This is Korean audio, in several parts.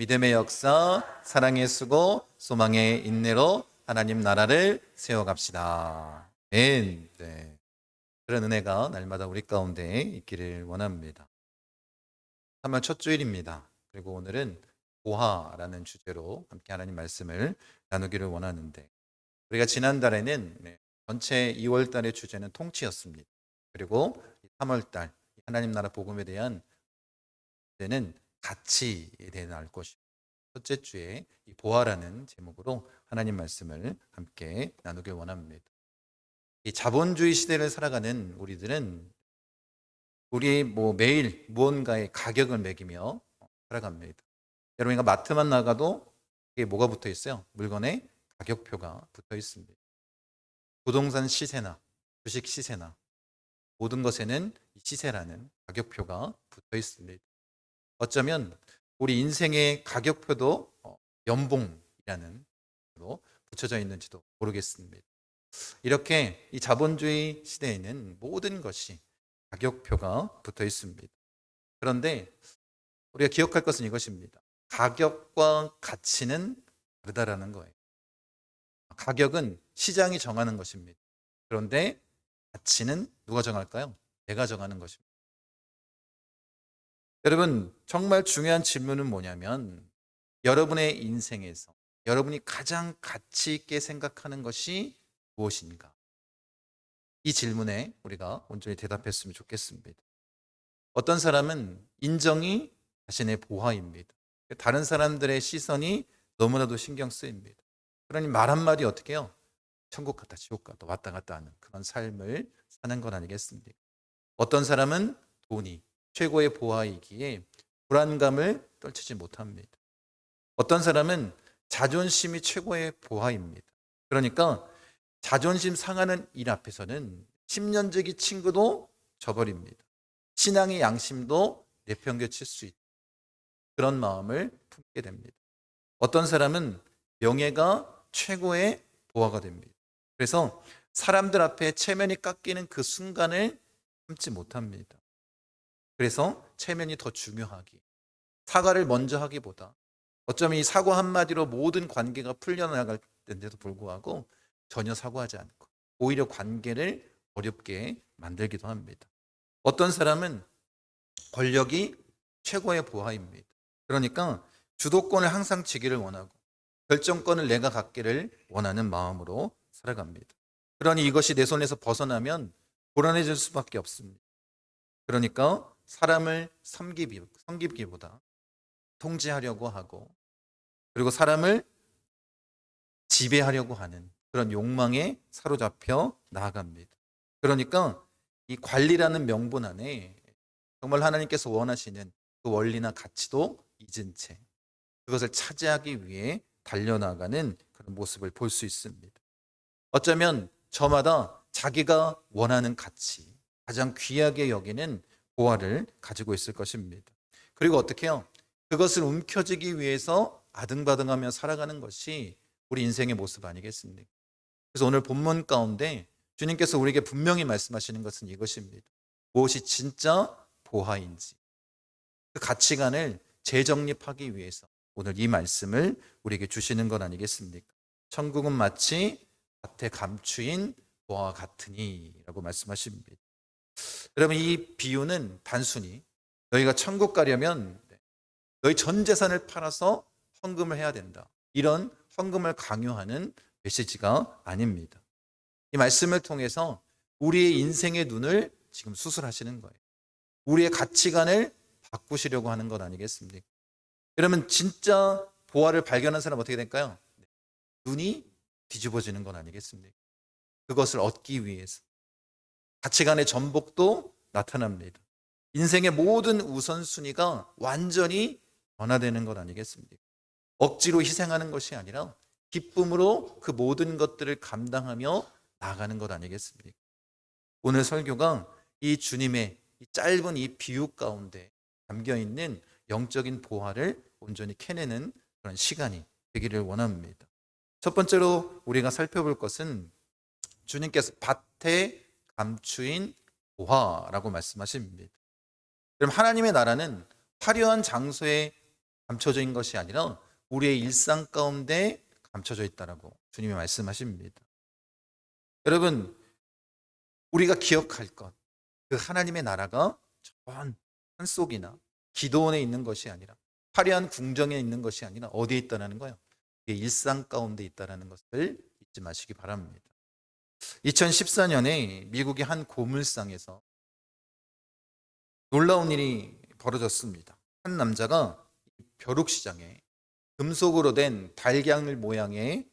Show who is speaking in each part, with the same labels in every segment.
Speaker 1: 믿음의 역사, 사랑의 수고, 소망의 인내로 하나님 나라를 세워갑시다. 아멘. 네. 그런 은혜가 날마다 우리 가운데 있기를 원합니다. 3월 첫 주일입니다. 그리고 오늘은 보화라는 주제로 함께 하나님 말씀을 나누기를 원하는데, 우리가 지난달에는 전체 2월 달의 주제는 통치였습니다. 그리고 3월 달 하나님 나라 복음에 대한 주제는 가치에 대해 나눌 것이고, 첫째 주에 이 보아라는 제목으로 하나님 말씀을 함께 나누길 원합니다. 이 자본주의 시대를 살아가는 우리들은 우리 매일 무언가의 가격을 매기며 살아갑니다. 여러분가 마트만 나가도 이게 뭐가 붙어 있어요? 물건의 가격표가 붙어 있습니다. 부동산 시세나 주식 시세나 모든 것에는 시세라는 가격표가 붙어 있습니다. 어쩌면 우리 인생의 가격표도 연봉이라는 로 붙여져 있는지도 모르겠습니다. 이렇게 이 자본주의 시대에는 모든 것이 가격표가 붙어 있습니다. 그런데 우리가 기억할 것은 이것입니다. 가격과 가치는 다르다라는 거예요. 가격은 시장이 정하는 것입니다. 그런데 가치는 누가 정할까요? 내가 정하는 것입니다. 여러분, 정말 중요한 질문은 뭐냐면, 여러분의 인생에서 여러분이 가장 가치 있게 생각하는 것이 무엇인가? 이 질문에 우리가 온전히 대답했으면 좋겠습니다. 어떤 사람은 인정이 자신의 보화입니다. 다른 사람들의 시선이 너무나도 신경 쓰입니다. 그러니 말 한마디 어떻게 해요? 천국 갔다 지옥 갔다 왔다 갔다 하는 그런 삶을 사는 건 아니겠습니까? 어떤 사람은 돈이 최고의 보화이기에 불안감을 떨치지 못합니다. 어떤 사람은 자존심이 최고의 보화입니다. 그러니까 자존심 상하는 일 앞에서는 10년지기 친구도 저버립니다. 신앙의 양심도 내팽개칠 수 있다. 그런 마음을 품게 됩니다. 어떤 사람은 명예가 최고의 보화가 됩니다. 그래서 사람들 앞에 체면이 깎이는 그 순간을 참지 못합니다. 그래서 체면이 더 중요하기, 사과를 먼저 하기보다 어쩌면 이 사과 한마디로 모든 관계가 풀려나갈 텐데도 불구하고 전혀 사과하지 않고 오히려 관계를 어렵게 만들기도 합니다. 어떤 사람은 권력이 최고의 보화입니다. 그러니까 주도권을 항상 쥐기를 원하고 결정권을 내가 갖기를 원하는 마음으로 살아갑니다. 그러니 이것이 내 손에서 벗어나면 불안해질 수밖에 없습니다. 그러니까 사람을 섬기기보다 통제하려고 하고, 그리고 사람을 지배하려고 하는 그런 욕망에 사로잡혀 나아갑니다. 그러니까 이 관리라는 명분 안에 정말 하나님께서 원하시는 그 원리나 가치도 잊은 채 그것을 차지하기 위해 달려나가는 그런 모습을 볼 수 있습니다. 어쩌면 저마다 자기가 원하는 가치, 가장 귀하게 여기는 보화를 가지고 있을 것입니다. 그리고 어떻게 해요? 그것을 움켜쥐기 위해서 아등바등하며 살아가는 것이 우리 인생의 모습 아니겠습니까? 그래서 오늘 본문 가운데 주님께서 우리에게 분명히 말씀하시는 것은 이것입니다. 무엇이 진짜 보화인지, 그 가치관을 재정립하기 위해서 오늘 이 말씀을 우리에게 주시는 것 아니겠습니까? 천국은 마치 밭에 감추인 보화와 같으니 라고 말씀하십니다. 여러분, 이 비유는 단순히 너희가 천국 가려면 너희 전 재산을 팔아서 헌금을 해야 된다, 이런 헌금을 강요하는 메시지가 아닙니다. 이 말씀을 통해서 우리의 인생의 눈을 지금 수술하시는 거예요. 우리의 가치관을 바꾸시려고 하는 것 아니겠습니까? 그러면 진짜 보화를 발견한 사람은 어떻게 될까요? 눈이 뒤집어지는 건 아니겠습니까? 그것을 얻기 위해서 가치관의 전복도 나타납니다. 인생의 모든 우선순위가 완전히 변화되는 것 아니겠습니까? 억지로 희생하는 것이 아니라 기쁨으로 그 모든 것들을 감당하며 나아가는 것 아니겠습니까? 오늘 설교가 이 주님의 이 짧은 이 비유 가운데 담겨 있는 영적인 보화를 온전히 캐내는 그런 시간이 되기를 원합니다. 첫 번째로 우리가 살펴볼 것은 주님께서 밭에 감추인 보화라고 말씀하십니다. 그럼 하나님의 나라는 화려한 장소에 감춰져 있는 것이 아니라 우리의 일상 가운데 감춰져 있다라고 주님이 말씀하십니다. 여러분, 우리가 기억할 것, 그 하나님의 나라가 저 산속이나 기도원에 있는 것이 아니라 화려한 궁정에 있는 것이 아니라 어디에 있다라는 거예요? 일상 가운데 있다라는 것을 잊지 마시기 바랍니다. 2014년에 미국의 한 고물상에서 놀라운 일이 벌어졌습니다. 한 남자가 벼룩시장에 금속으로 된 달걀 모양의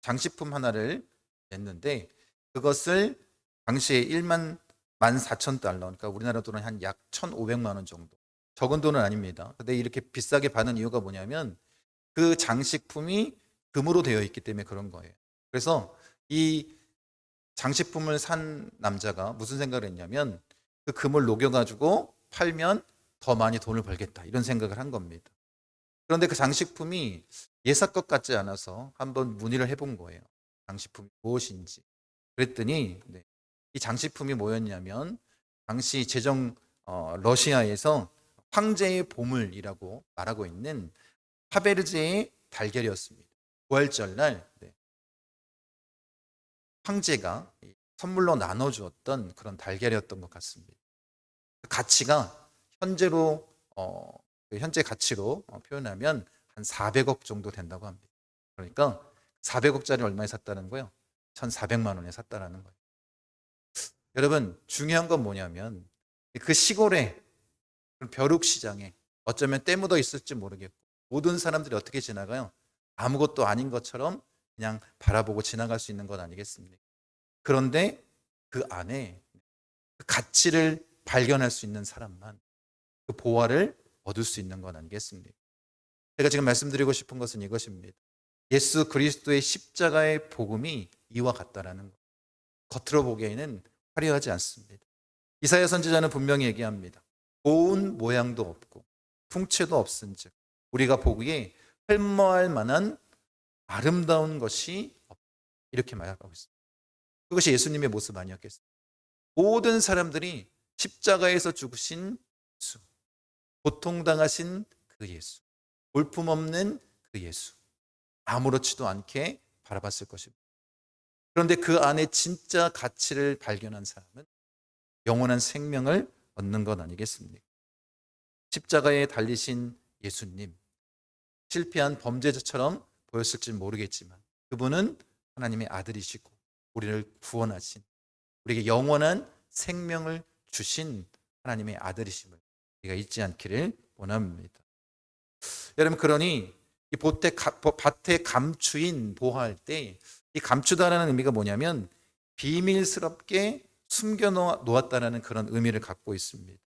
Speaker 1: 장식품 하나를 냈는데 그것을 당시에 14,000달러, 그러니까 우리나라 돈은 한 약 1,500만 원 정도. 적은 돈은 아닙니다. 근데 이렇게 비싸게 받은 이유가 뭐냐면 그 장식품이 금으로 되어 있기 때문에 그런 거예요. 그래서 이 장식품을 산 남자가 무슨 생각을 했냐면 그 금을 녹여가지고 팔면 더 많이 돈을 벌겠다 이런 생각을 한 겁니다. 그런데 그 장식품이 예사 것 같지 않아서 한번 문의를 해본 거예요. 장식품이 무엇인지. 그랬더니 이 장식품이 뭐였냐면 당시 러시아에서 황제의 보물이라고 말하고 있는 파베르제의 달걀이었습니다. 부활절날 황제가 선물로 나눠주었던 그런 달걀이었던 것 같습니다. 그 가치가 현재로 현재 가치로 표현하면 한 400억 정도 된다고 합니다. 그러니까 400억짜리 얼마에 샀다는 거예요? 1,400만 원에 샀다라는 거예요. 여러분, 중요한 건 뭐냐면 그 시골에 벼룩시장에 어쩌면 때 묻어 있을지 모르겠고 모든 사람들이 어떻게 지나가요? 아무것도 아닌 것처럼 그냥 바라보고 지나갈 수 있는 것 아니겠습니까? 그런데 그 안에 그 가치를 발견할 수 있는 사람만 그 보화를 얻을 수 있는 건 아니겠습니까? 제가 지금 말씀드리고 싶은 것은 이것입니다. 예수 그리스도의 십자가의 복음이 이와 같다라는 것. 겉으로 보기에는 화려하지 않습니다. 이사야 선지자는 분명히 얘기합니다. 고운 모양도 없고 풍채도 없은즉 우리가 보기에 흠모할 만한 아름다운 것이 없다. 이렇게 말하고 있습니다. 그것이 예수님의 모습 아니었겠습니까? 모든 사람들이 십자가에서 죽으신 예수, 고통당하신 그 예수, 볼품없는 그 예수, 아무렇지도 않게 바라봤을 것입니다. 그런데 그 안에 진짜 가치를 발견한 사람은 영원한 생명을 얻는 것 아니겠습니까? 십자가에 달리신 예수님, 실패한 범죄자처럼 보였을지 모르겠지만 그분은 하나님의 아들이시고 우리를 구원하신, 우리에게 영원한 생명을 주신 하나님의 아들이심을 우리가 잊지 않기를 원합니다. 여러분, 그러니 이 밭에 감추인 보화할 때 이 감추다라는 의미가 뭐냐면 비밀스럽게 숨겨 놓았다라는 그런 의미를 갖고 있습니다.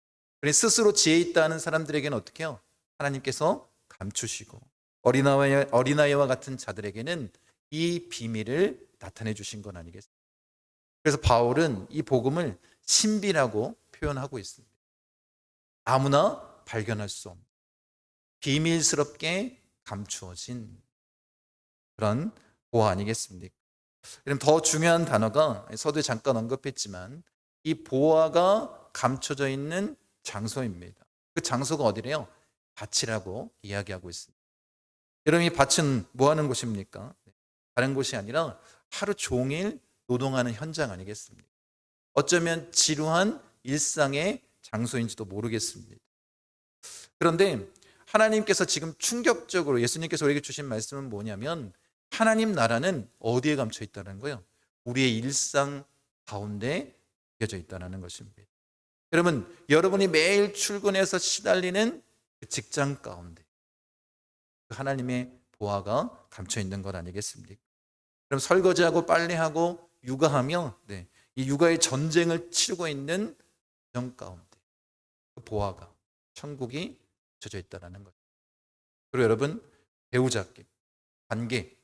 Speaker 1: 그러니 스스로 지혜 있다는 사람들에게는 어떻게 해요? 하나님께서 감추시고 어린아이와 같은 자들에게는 이 비밀을 나타내 주신 건 아니겠습니까? 그래서 바울은 이 복음을 신비라고 표현하고 있습니다. 아무나 발견할 수 없는 비밀스럽게 감추어진 그런 보화 아니겠습니까? 그럼 더 중요한 단어가 서두에 잠깐 언급했지만 이 보화가 감춰져 있는 장소입니다. 그 장소가 어디래요? 밭이라고 이야기하고 있습니다. 여러분, 이 밭은 뭐 하는 곳입니까? 다른 곳이 아니라 하루 종일 노동하는 현장 아니겠습니까? 어쩌면 지루한 일상의 장소인지도 모르겠습니다. 그런데 하나님께서 지금 충격적으로 예수님께서 우리에게 주신 말씀은 뭐냐면 하나님 나라는 어디에 감춰 있다는 거예요? 우리의 일상 가운데 숨겨져 있다는 것입니다. 여러분, 여러분이 매일 출근해서 시달리는 그 직장 가운데 하나님의 보화가 감춰 있는 것 아니겠습니까? 그럼 설거지하고 빨래하고 육아하며 이 육아의 전쟁을 치르고 있는 가정 가운데 그 보화가 천국이 젖어 있다는 거죠. 그리고 여러분, 배우자끼리 관계,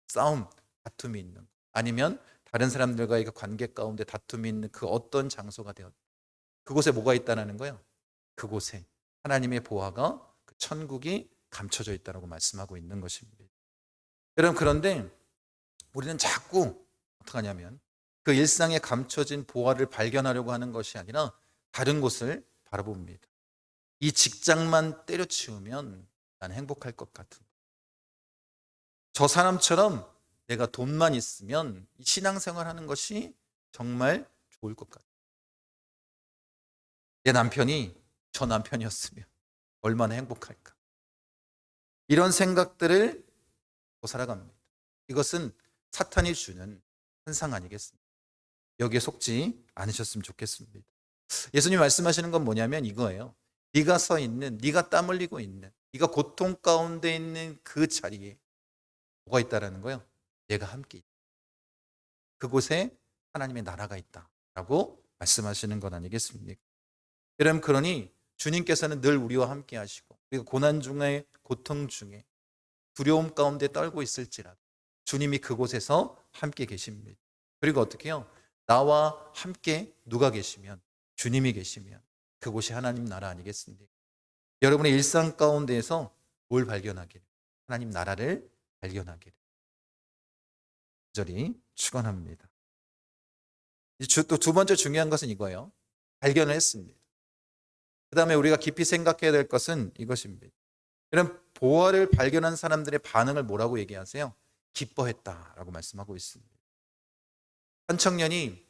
Speaker 1: 싸움, 다툼이 있는 것, 아니면 다른 사람들과의 그 관계 가운데 다툼이 있는 그 어떤 장소가 되었다. 그곳에 뭐가 있다는 거예요? 그곳에 하나님의 보화가 그 천국이 감춰져 있다고 말씀하고 있는 것입니다. 여러분, 그런데 우리는 자꾸 어떻게 하냐면 그 일상에 감춰진 보화를 발견하려고 하는 것이 아니라 다른 곳을 바라봅니다. 이 직장만 때려치우면 난 행복할 것 같은. 저 사람처럼 내가 돈만 있으면 이 신앙생활 하는 것이 정말 좋을 것 같아. 내 남편이 저 남편이었으면 얼마나 행복할까. 이런 생각들을 살아갑니다. 이것은 사탄이 주는 현상 아니겠습니까? 여기에 속지 않으셨으면 좋겠습니다. 예수님 말씀하시는 건 뭐냐면 이거예요. 네가 서 있는, 네가 땀 흘리고 있는, 네가 고통 가운데 있는 그 자리에 뭐가 있다라는 거예요? 내가 함께 있다. 그곳에 하나님의 나라가 있다라고 말씀하시는 건 아니겠습니까? 여러분, 그러니 주님께서는 늘 우리와 함께 하시고, 우리가 고난 중에, 고통 중에, 두려움 가운데 떨고 있을지라도 주님이 그곳에서 함께 계십니다. 그리고 어떻게 해요? 나와 함께 누가 계시면, 주님이 계시면 그곳이 하나님 나라 아니겠습니까? 여러분의 일상 가운데에서 뭘 발견하기를? 하나님 나라를 발견하기를 간절히 축원합니다. 또 두 번째 중요한 것은 이거예요. 발견을 했습니다. 그 다음에 우리가 깊이 생각해야 될 것은 이것입니다. 이런 보화를 발견한 사람들의 반응을 뭐라고 얘기하세요? 기뻐했다라고 말씀하고 있습니다. 한 청년이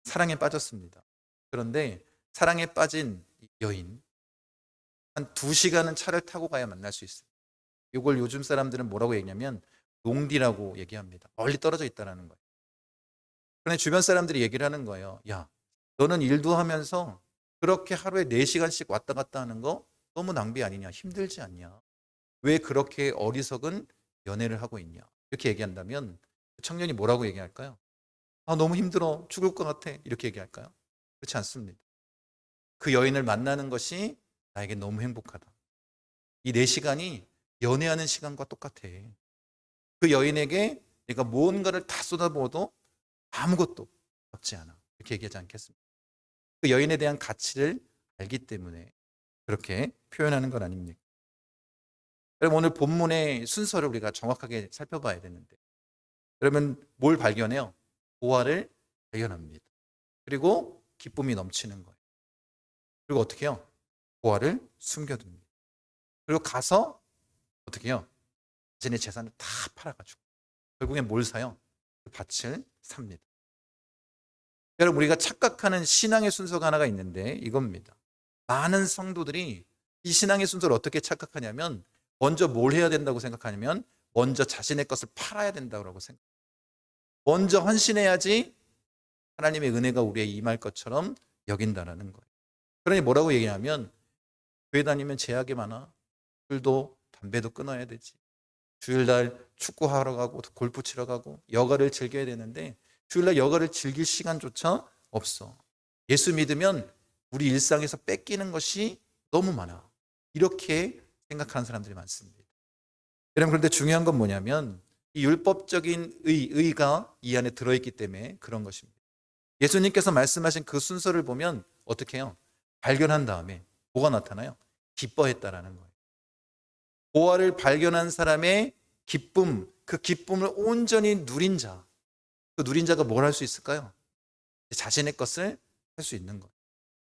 Speaker 1: 사랑에 빠졌습니다. 그런데 사랑에 빠진 여인, 한 2시간은 차를 타고 가야 만날 수 있어요. 이걸 요즘 사람들은 뭐라고 얘기하냐면 농디라고 얘기합니다. 멀리 떨어져 있다는 거예요. 그런데 주변 사람들이 얘기를 하는 거예요. 야, 너는 일도 하면서 그렇게 하루에 4시간씩 왔다 갔다 하는 거 너무 낭비 아니냐? 힘들지 않냐? 왜 그렇게 어리석은 연애를 하고 있냐? 이렇게 얘기한다면 청년이 뭐라고 얘기할까요? 아, 너무 힘들어. 죽을 것 같아. 이렇게 얘기할까요? 그렇지 않습니다. 그 여인을 만나는 것이 나에게 너무 행복하다. 이 4시간이 연애하는 시간과 똑같아. 그 여인에게 내가 무언가를 다 쏟아부어도 아무것도 없지 않아. 이렇게 얘기하지 않겠습니까? 그 여인에 대한 가치를 알기 때문에 그렇게 표현하는 건 아닙니까? 여러분, 오늘 본문의 순서를 우리가 정확하게 살펴봐야 되는데, 그러면 뭘 발견해요? 보화를 발견합니다. 그리고 기쁨이 넘치는 거예요. 그리고 어떻게 해요? 보화를 숨겨둡니다. 그리고 가서 어떻게 해요? 자신의 재산을 다 팔아가지고 결국엔 뭘 사요? 그 밭을 삽니다. 여러분, 우리가 착각하는 신앙의 순서가 하나가 있는데 이겁니다. 많은 성도들이 이 신앙의 순서를 어떻게 착각하냐면 먼저 뭘 해야 된다고 생각하냐면 먼저 자신의 것을 팔아야 된다고 생각해요. 먼저 헌신해야지 하나님의 은혜가 우리에 임할 것처럼 여긴다는 거예요. 그러니 뭐라고 얘기하면 교회 다니면 제약이 많아. 술도 담배도 끊어야 되지. 주일날 축구하러 가고 골프 치러 가고 여가를 즐겨야 되는데 주일날 여가를 즐길 시간조차 없어. 예수 믿으면 우리 일상에서 뺏기는 것이 너무 많아. 이렇게 생각하는 사람들이 많습니다. 여러분, 그런데 중요한 건 뭐냐면 이 율법적인 의가 이 안에 들어있기 때문에 그런 것입니다. 예수님께서 말씀하신 그 순서를 보면 어떻게 해요? 발견한 다음에 뭐가 나타나요? 기뻐했다라는 거예요. 보화를 발견한 사람의 기쁨, 그 기쁨을 온전히 누린 자, 그 누린 자가 뭘 할 수 있을까요? 자신의 것을 할 수 있는 거예요.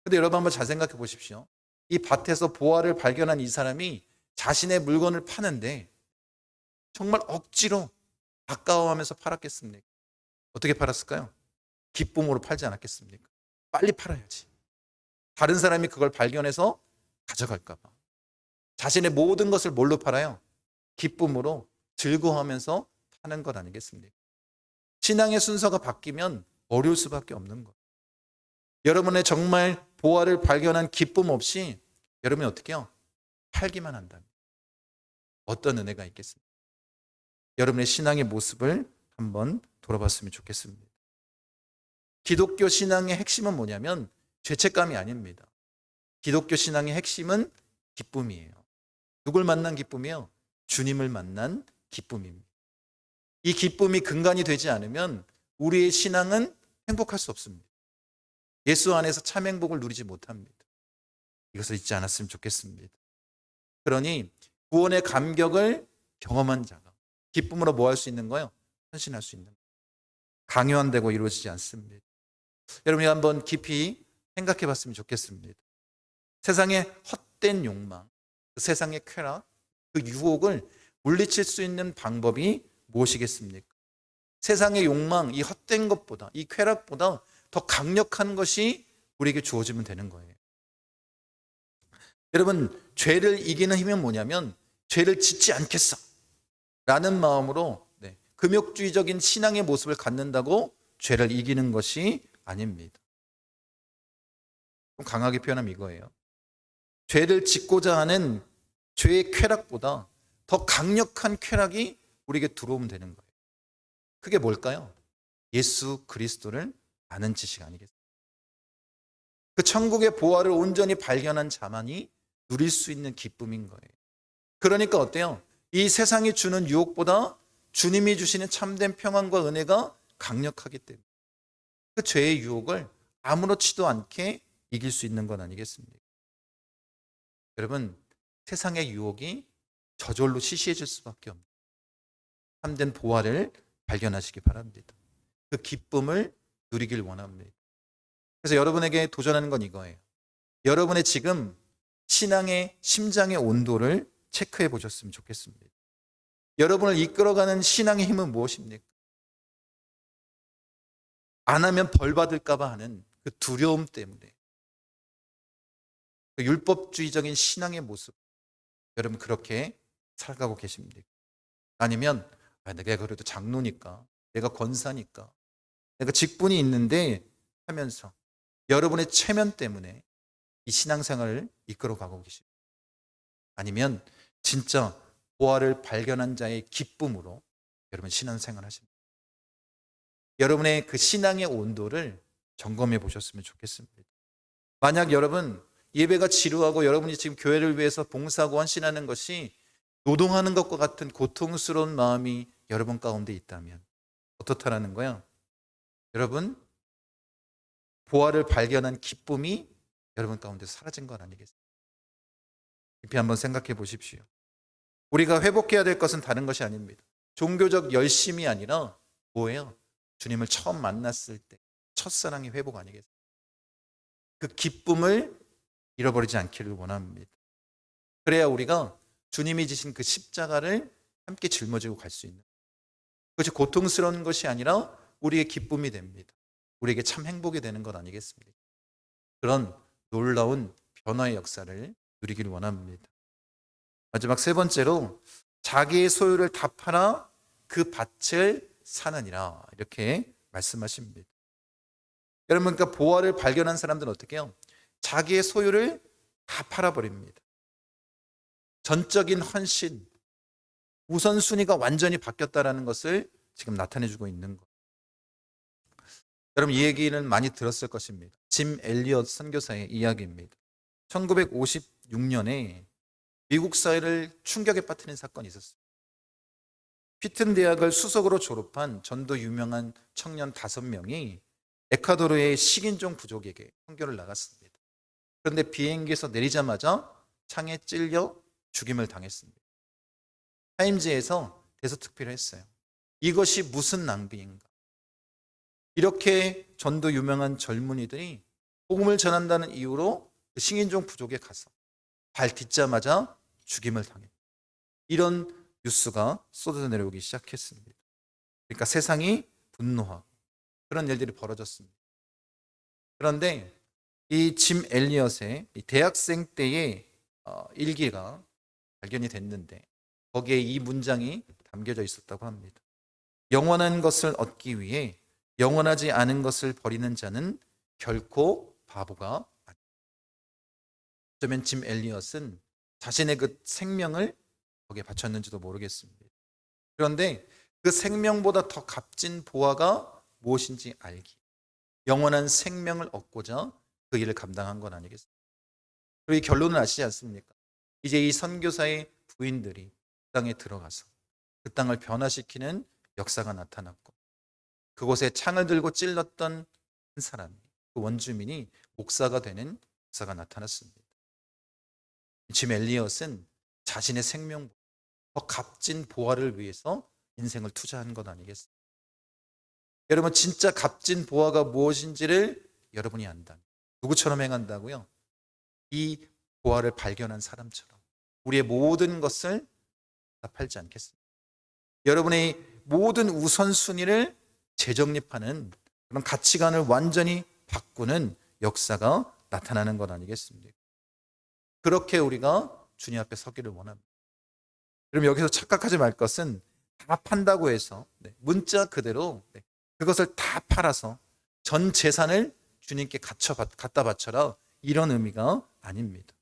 Speaker 1: 근데 여러분 한번 잘 생각해 보십시오. 이 밭에서 보화를 발견한 이 사람이 자신의 물건을 파는데 정말 억지로 아까워하면서 팔았겠습니까? 어떻게 팔았을까요? 기쁨으로 팔지 않았겠습니까? 빨리 팔아야지. 다른 사람이 그걸 발견해서 가져갈까 봐. 자신의 모든 것을 뭘로 팔아요? 기쁨으로 즐거워하면서 파는 것 아니겠습니까? 신앙의 순서가 바뀌면 어려울 수밖에 없는 거예요. 여러분의 정말 보화를 발견한 기쁨 없이 여러분이 어떻게 해요? 팔기만 한다면 어떤 은혜가 있겠습니까? 여러분의 신앙의 모습을 한번 돌아봤으면 좋겠습니다. 기독교 신앙의 핵심은 뭐냐면 죄책감이 아닙니다. 기독교 신앙의 핵심은 기쁨이에요. 누굴 만난 기쁨이요? 주님을 만난 기쁨입니다. 이 기쁨이 근간이 되지 않으면 우리의 신앙은 행복할 수 없습니다. 예수 안에서 참 행복을 누리지 못합니다. 이것을 잊지 않았으면 좋겠습니다. 그러니 구원의 감격을 경험한 자가 기쁨으로 뭐 할 수 있는 거예요? 헌신할 수 있는 거예요. 강요한다고 이루어지지 않습니다. 여러분이 한번 깊이 생각해 봤으면 좋겠습니다. 세상의 헛된 욕망, 세상의 쾌락, 그 유혹을 물리칠 수 있는 방법이 무엇이겠습니까? 세상의 욕망, 이 헛된 것보다, 이 쾌락보다 더 강력한 것이 우리에게 주어지면 되는 거예요. 여러분, 죄를 이기는 힘은 뭐냐면 죄를 짓지 않겠어 라는 마음으로 금욕주의적인 신앙의 모습을 갖는다고 죄를 이기는 것이 아닙니다. 좀 강하게 표현하면 이거예요. 죄를 짓고자 하는 죄의 쾌락보다 더 강력한 쾌락이 우리에게 들어오면 되는 거예요. 그게 뭘까요? 예수 그리스도를 아는 지식 아니겠습니까? 그 천국의 보화를 온전히 발견한 자만이 누릴 수 있는 기쁨인 거예요. 그러니까 어때요? 이 세상이 주는 유혹보다 주님이 주시는 참된 평안과 은혜가 강력하기 때문에 그 죄의 유혹을 아무렇지도 않게 이길 수 있는 건 아니겠습니까? 여러분, 세상의 유혹이 저절로 시시해질 수밖에 없는 참된 보화를 발견하시기 바랍니다. 그 기쁨을 누리길 원합니다. 그래서 여러분에게 도전하는 건 이거예요. 여러분의 지금 신앙의 심장의 온도를 체크해 보셨으면 좋겠습니다. 여러분을 이끌어가는 신앙의 힘은 무엇입니까? 안 하면 벌 받을까 봐 하는 그 두려움 때문에 그 율법주의적인 신앙의 모습, 여러분 그렇게 살아가고 계십니까? 아니면 내가 그래도 장로니까, 내가 권사니까, 내가 직분이 있는데 하면서 여러분의 체면 때문에 이 신앙생활을 이끌어가고 계십니까? 아니면 진짜 보화를 발견한 자의 기쁨으로 여러분 신앙생활 하십니까? 여러분의 그 신앙의 온도를 점검해 보셨으면 좋겠습니다. 만약 여러분 예배가 지루하고 여러분이 지금 교회를 위해서 봉사하고 헌신하는 것이 노동하는 것과 같은 고통스러운 마음이 여러분 가운데 있다면 어떻다라는 거야? 여러분, 보화를 발견한 기쁨이 여러분 가운데 사라진 건 아니겠습니까? 깊이 한번 생각해 보십시오. 우리가 회복해야 될 것은 다른 것이 아닙니다. 종교적 열심이 아니라 뭐예요? 주님을 처음 만났을 때 첫사랑의 회복 아니겠습니까? 그 기쁨을 잃어버리지 않기를 원합니다. 그래야 우리가 주님이 지신 그 십자가를 함께 짊어지고 갈 수 있는, 그것이 고통스러운 것이 아니라 우리의 기쁨이 됩니다. 우리에게 참 행복이 되는 것 아니겠습니까? 그런 놀라운 변화의 역사를 누리기를 원합니다. 마지막 세 번째로 자기의 소유를 다 팔아 그 밭을 사느니라 이렇게 말씀하십니다. 여러분, 그러니까 보화를 발견한 사람들은 어떻게 해요? 자기의 소유를 다 팔아버립니다. 전적인 헌신, 우선순위가 완전히 바뀌었다는 것을 지금 나타내주고 있는 것. 여러분, 이 얘기는 많이 들었을 것입니다. 짐 엘리엇 선교사의 이야기입니다. 1956년에 미국 사회를 충격에 빠뜨린 사건이 있었어요. 피튼 대학을 수석으로 졸업한 전도 유명한 청년 5명이 에콰도르의 식인종 부족에게 선교를 나갔습니다. 그런데 비행기에서 내리자마자 창에 찔려 죽임을 당했습니다. 타임즈에서 대서특필을 했어요. 이것이 무슨 낭비인가? 이렇게 전도 유명한 젊은이들이 복음을 전한다는 이유로 그 식인종 부족에 가서 발 딛자마자 죽임을 당했다. 이런 뉴스가 쏟아져 내려오기 시작했습니다. 그러니까 세상이 분노하고 그런 일들이 벌어졌습니다. 그런데 이 짐 엘리엇의 대학생 때의 일기가 발견이 됐는데 거기에 이 문장이 담겨져 있었다고 합니다. 영원한 것을 얻기 위해 영원하지 않은 것을 버리는 자는 결코 바보가 아니다. 어쩌면 짐 엘리엇은 자신의 그 생명을 거기에 바쳤는지도 모르겠습니다. 그런데 그 생명보다 더 값진 보화가 무엇인지 알기, 영원한 생명을 얻고자 그 일을 감당한 건 아니겠습니까? 그리고 이 결론을 아시지 않습니까? 이제 이 선교사의 부인들이 그 땅에 들어가서 그 땅을 변화시키는 역사가 나타났고, 그곳에 창을 들고 찔렀던 한 사람이, 그 원주민이 목사가 되는 역사가 나타났습니다. 짐 엘리엇은 자신의 생명보다 더 값진 보화를 위해서 인생을 투자한 것 아니겠습니까? 여러분, 진짜 값진 보화가 무엇인지를 여러분이 안다면 누구처럼 행한다고요? 이 보화를 발견한 사람처럼 우리의 모든 것을 답하지 않겠습니까? 여러분의 모든 우선순위를 재정립하는 그런 가치관을 완전히 바꾸는 역사가 나타나는 것 아니겠습니까? 그렇게 우리가 주님 앞에 서기를 원합니다. 그럼 여기서 착각하지 말 것은 다 판다고 해서 문자 그대로 그것을 다 팔아서 전 재산을 주님께 갖다 바쳐라, 이런 의미가 아닙니다.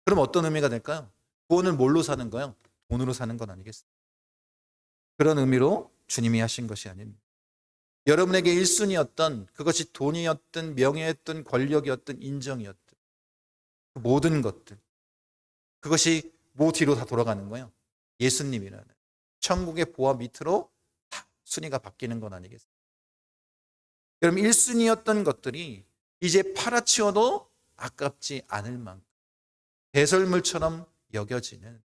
Speaker 1: 그럼 어떤 의미가 될까요? 구원을 뭘로 사는 거요? 돈으로 사는 건 아니겠습니까? 그런 의미로 주님이 하신 것이 아닙니다. 여러분에게 1순위였던 그것이 돈이었든 명예였든 권력이었든 인정이었든 그 모든 것들, 그것이 뭐 뒤로 다 돌아가는 거예요? 예수님이라는 천국의 보화 밑으로 다 순위가 바뀌는 건 아니겠습니까? 그럼 1순위였던 것들이 이제 팔아치워도 아깝지 않을 만큼 배설물처럼 여겨지는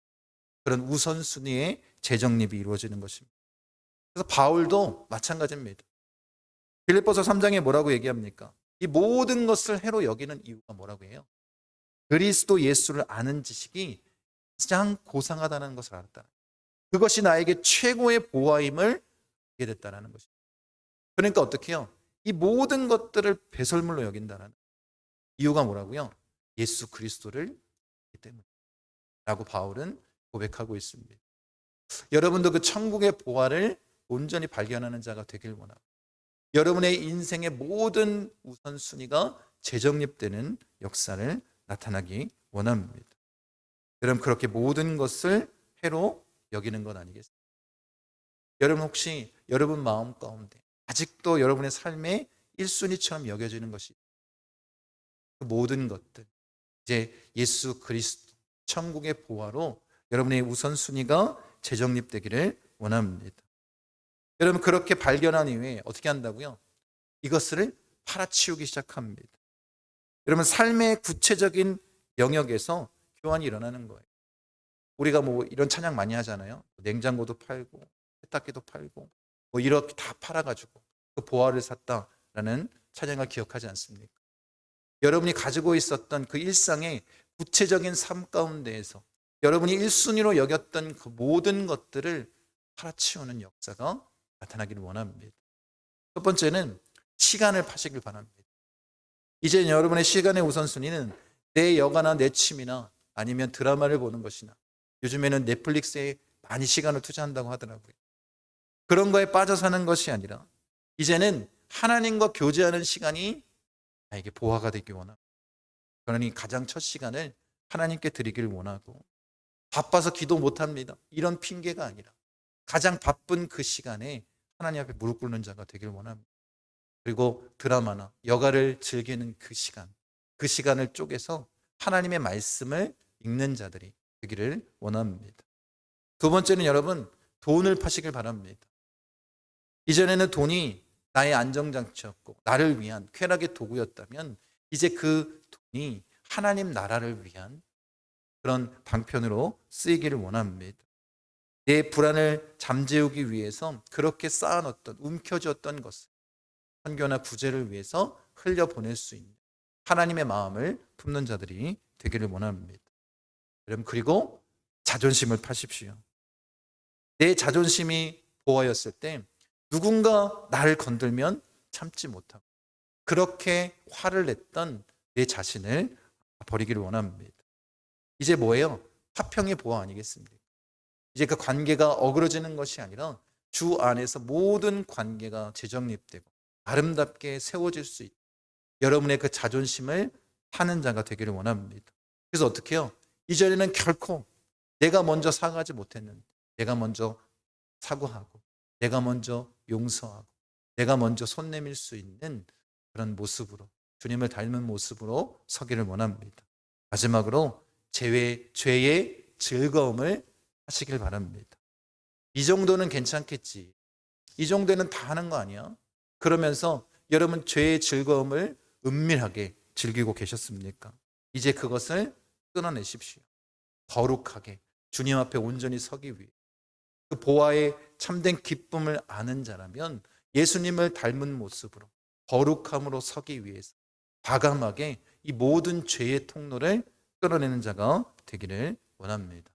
Speaker 1: 그런 우선순위의 재정립이 이루어지는 것입니다. 그래서 바울도 마찬가지입니다. 빌립보서 3장에 뭐라고 얘기합니까? 이 모든 것을 해로 여기는 이유가 뭐라고 해요? 그리스도 예수를 아는 지식이 가장 고상하다는 것을 알았다. 그것이 나에게 최고의 보화임을 알게 됐다는 것입니다. 그러니까 어떻게 해요? 이 모든 것들을 배설물로 여긴다는 이유가 뭐라고요? 예수 그리스도를 알기 때문에 라고 바울은 고백하고 있습니다. 여러분도 그 천국의 보화를 온전히 발견하는 자가 되길 원합니다. 여러분의 인생의 모든 우선순위가 재정립되는 역사를 나타나기 원합니다. 여러분, 그렇게 모든 것을 해로 여기는 건 아니겠습니까? 여러분, 혹시 여러분 마음 가운데 아직도 여러분의 삶의 1순위처럼 여겨지는 것이, 그 모든 것들 이제 예수 그리스도 천국의 보화로 여러분의 우선순위가 재정립되기를 원합니다. 여러분, 그렇게 발견한 이후에 어떻게 한다고요? 이것을 팔아치우기 시작합니다. 여러분, 삶의 구체적인 영역에서 교환이 일어나는 거예요. 우리가 뭐 이런 찬양 많이 하잖아요. 냉장고도 팔고 세탁기도 팔고 뭐 이렇게 다 팔아가지고 그 보화를 샀다라는 찬양을 기억하지 않습니까? 여러분이 가지고 있었던 그 일상의 구체적인 삶 가운데에서 여러분이 1순위로 여겼던 그 모든 것들을 팔아치우는 역사가 나타나기를 원합니다. 첫 번째는 시간을 파시길 바랍니다. 이제 여러분의 시간의 우선순위는 내 여가나 내 취미나 아니면 드라마를 보는 것이나, 요즘에는 넷플릭스에 많이 시간을 투자한다고 하더라고요. 그런 거에 빠져 사는 것이 아니라 이제는 하나님과 교제하는 시간이 나에게 보화가 되기 원합니다. 그러니 가장 첫 시간을 하나님께 드리길 원하고, 바빠서 기도 못합니다, 이런 핑계가 아니라 가장 바쁜 그 시간에 하나님 앞에 무릎 꿇는 자가 되길 원합니다. 그리고 드라마나 여가를 즐기는 그 시간을 쪼개서 하나님의 말씀을 읽는 자들이 되기를 원합니다. 두 번째는 여러분, 돈을 파시길 바랍니다. 이전에는 돈이 나의 안정장치였고 나를 위한 쾌락의 도구였다면 이제 그 돈이 하나님 나라를 위한 그런 방편으로 쓰이기를 원합니다. 내 불안을 잠재우기 위해서 그렇게 쌓아놓던, 움켜쥐었던 것을 선교나 구제를 위해서 흘려보낼 수 있는 하나님의 마음을 품는 자들이 되기를 원합니다. 여러분, 그리고 자존심을 파십시오. 내 자존심이 보화였을 때 누군가 나를 건들면 참지 못하고 그렇게 화를 냈던 내 자신을 버리기를 원합니다. 이제 뭐예요? 화평의 보화 아니겠습니까? 이제 그 관계가 어그러지는 것이 아니라 주 안에서 모든 관계가 재정립되고 아름답게 세워질 수 있는 여러분의 그 자존심을 파는 자가 되기를 원합니다. 그래서 어떻게 해요? 이전에는 결코 내가 먼저 사과하지 못했는데 내가 먼저 사과하고 내가 먼저 용서하고 내가 먼저 손 내밀 수 있는 그런 모습으로, 주님을 닮은 모습으로 서기를 원합니다. 마지막으로 죄의 즐거움을 하시길 바랍니다. 이 정도는 괜찮겠지, 이 정도는 다 하는 거 아니야? 그러면서 여러분 죄의 즐거움을 은밀하게 즐기고 계셨습니까? 이제 그것을 끊어내십시오. 거룩하게 주님 앞에 온전히 서기 위해 그 보화의 참된 기쁨을 아는 자라면 예수님을 닮은 모습으로 거룩함으로 서기 위해서 과감하게 이 모든 죄의 통로를 끊어내는 자가 되기를 원합니다.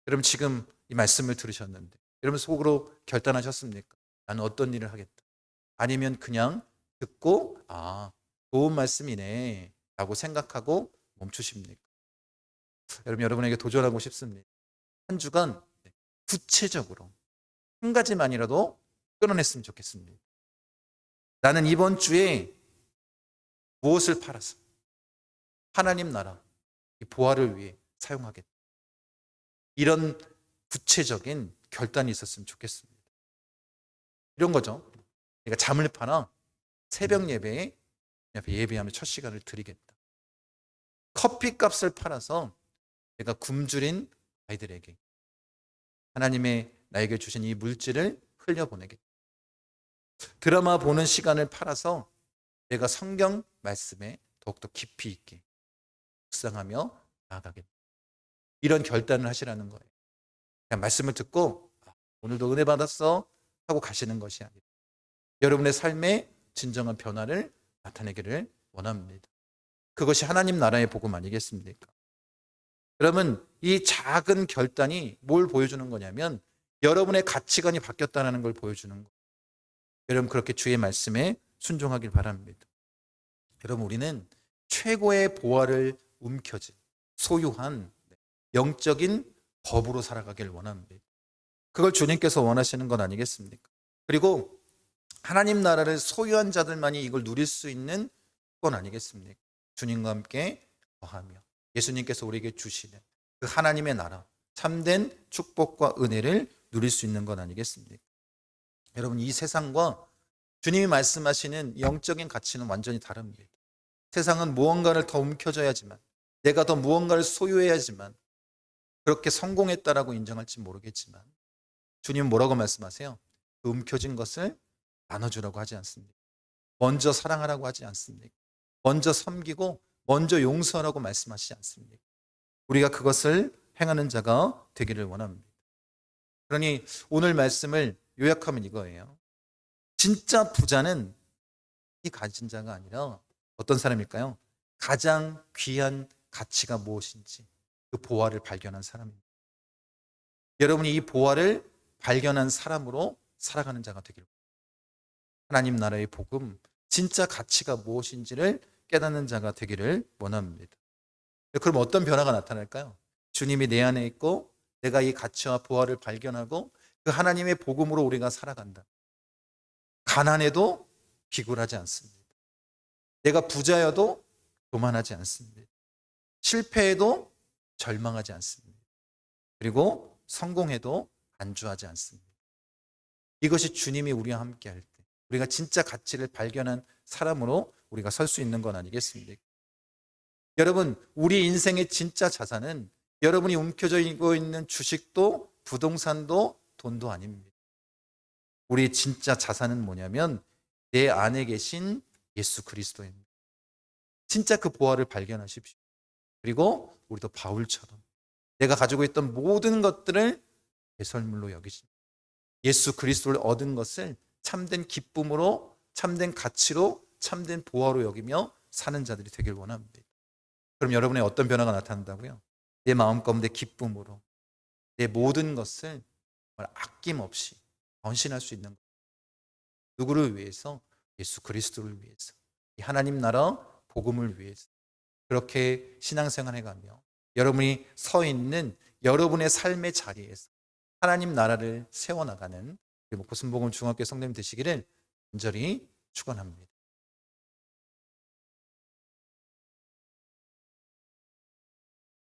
Speaker 1: 여러분 지금 이 말씀을 들으셨는데 여러분 속으로 결단하셨습니까? 나는 어떤 일을 하겠다. 아니면 그냥 듣고 좋은 말씀이네 라고 생각하고 멈추십니까? 여러분 여러분에게 도전하고 싶습니다. 한 주간 구체적으로 한 가지만이라도 끊어냈으면 좋겠습니다. 나는 이번 주에 무엇을 팔아서 하나님 나라 이 보화를 위해 사용하겠다. 이런 구체적인 결단이 있었으면 좋겠습니다. 이런 거죠. 내가 잠을 파나 새벽 예배에 예배하며 첫 시간을 드리겠다. 커피값을 팔아서 내가 굶주린 아이들에게 하나님의 나에게 주신 이 물질을 흘려보내겠다. 드라마 보는 시간을 팔아서 내가 성경 말씀에 더욱더 깊이 있게 묵상하며 나아가겠다. 이런 결단을 하시라는 거예요. 그냥 말씀을 듣고 오늘도 은혜 받았어 하고 가시는 것이 아니라 여러분의 삶에 진정한 변화를 나타내기를 원합니다. 그것이 하나님 나라의 복음 아니겠습니까? 여러분 이 작은 결단이 뭘 보여주는 거냐면 여러분의 가치관이 바뀌었다는 걸 보여주는 거예요. 여러분 그렇게 주의 말씀에 순종하길 바랍니다. 여러분 우리는 최고의 보화를 움켜쥔 소유한 영적인 법으로 살아가길 원합니다. 그걸 주님께서 원하시는 건 아니겠습니까? 그리고 하나님 나라를 소유한 자들만이 이걸 누릴 수 있는 건 아니겠습니까? 주님과 함께 거하며 예수님께서 우리에게 주시는 그 하나님의 나라 참된 축복과 은혜를 누릴 수 있는 건 아니겠습니까? 여러분 이 세상과 주님이 말씀하시는 영적인 가치는 완전히 다릅니다. 세상은 무언가를 더 움켜줘야지만 내가 더 무언가를 소유해야지만 그렇게 성공했다라고 인정할지 모르겠지만 주님은 뭐라고 말씀하세요? 그 움켜진 것을 나눠주라고 하지 않습니다. 먼저 사랑하라고 하지 않습니다. 먼저 섬기고 먼저 용서하라고 말씀하시지 않습니다. 우리가 그것을 행하는 자가 되기를 원합니다. 그러니 오늘 말씀을 요약하면 이거예요. 진짜 부자는 이 가진 자가 아니라 어떤 사람일까요? 가장 귀한 가치가 무엇인지 그 보화를 발견한 사람입니다. 여러분이 이 보화를 발견한 사람으로 살아가는 자가 되기를 바랍니다. 하나님 나라의 복음, 진짜 가치가 무엇인지를 깨닫는 자가 되기를 원합니다. 그럼 어떤 변화가 나타날까요? 주님이 내 안에 있고 내가 이 가치와 보화를 발견하고 그 하나님의 복음으로 우리가 살아간다. 가난해도 비굴하지 않습니다. 내가 부자여도 교만하지 않습니다. 실패해도 절망하지 않습니다. 그리고 성공해도 안주하지 않습니다. 이것이 주님이 우리와 함께 할 때 우리가 진짜 가치를 발견한 사람으로 우리가 설 수 있는 건 아니겠습니까? 여러분 우리 인생의 진짜 자산은 여러분이 움켜쥐고 있는 주식도 부동산도 돈도 아닙니다. 우리의 진짜 자산은 뭐냐면 내 안에 계신 예수 그리스도입니다. 진짜 그 보화를 발견하십시오. 그리고 우리도 바울처럼 내가 가지고 있던 모든 것들을 배설물로 여기십니다. 예수 그리스도를 얻은 것을 참된 기쁨으로 참된 가치로 참된 보화로 여기며 사는 자들이 되길 원합니다. 그럼 여러분의 어떤 변화가 나타난다고요? 내 마음 가운데 기쁨으로 내 모든 것을 아낌없이 헌신할 수 있는 것. 누구를 위해서? 예수 그리스도를 위해서. 이 하나님 나라 복음을 위해서. 그렇게 신앙생활 해가며 여러분이 서 있는 여러분의 삶의 자리에서 하나님 나라를 세워나가는 목포순복음 중학교 성도님 되시기를 간절히 축원합니다.